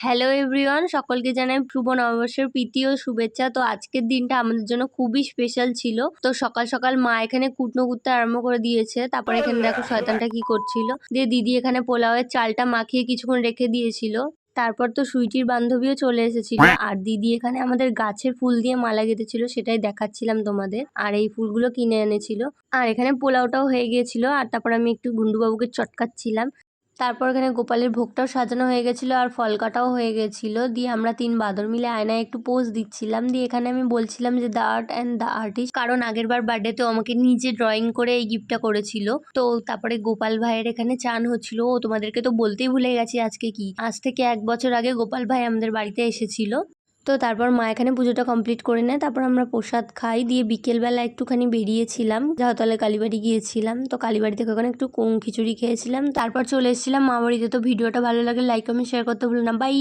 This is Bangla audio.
হ্যালো এভরিওয়ান, সকলকে জানাই শুভ নববর্ষের প্রীতি ও শুভেচ্ছা। তো আজকের দিনটা আমাদের জন্য খুবই স্পেশাল ছিল। তো সকাল সকাল মা এখানে কুটনো কুটতে আরম্ভ করে দিয়েছে। তারপরে এখানে দেখো শয়তানটা কি করছিল, দিয়ে দিদি এখানে পোলাওয়ের চালটা মাখিয়ে কিছুক্ষণ রেখে দিয়েছিল। তারপর তো সুইটির বান্ধবীও চলে এসেছিল, আর দিদি এখানে আমাদের গাছের ফুল দিয়ে মালা গেঁথেছিল, সেটাই দেখাচ্ছিলাম তোমাদের। আর এই ফুলগুলো কিনে এনেছিল। আর এখানে পোলাওটাও হয়ে গিয়েছিল, আর তারপর আমি একটু গুন্ডুবাবুকে চটকাচ্ছিলাম। তারপর এখানে গোপালের ভোগটাও সাজানো হয়ে গেছিলো, আর ফল কাটাও হয়ে গেছিলো। দিয়ে আমরা 3 বাঁদর মিলে আয়নায় একটু পোজ দিচ্ছিলাম। দিয়ে এখানে আমি বলছিলাম যে the art and the artist, কারণ আগের বার বার্থডেতেও আমাকে নিজে ড্রয়িং করে এই গিফটটা করেছিল। তো তারপরে গোপাল ভাইয়ের এখানে চান হচ্ছিল। ও তোমাদেরকে তো বলতেই ভুলে গেছি আজকে কি, আজ থেকে 1 বছর আগে গোপাল ভাই আমাদের বাড়িতে এসেছিল। তো তারপর মা এখানে পুজোটা কমপ্লিট করে নেয়, তারপর আমরা প্রসাদ খাই। দিয়ে বিকেলবেলা একটুখানি বেরিয়েছিলাম, জাহতলে কালীবাড়ি গিয়েছিলাম। তো কালীবাড়ি থেকে ওখানে একটু খিচুড়ি খেয়েছিলাম, তারপর চলে এসেছিলাম মা বাড়িতে। তো ভিডিওটা ভালো লাগে লাইক কমেন্ট শেয়ার করতে ভুলো না। বাই।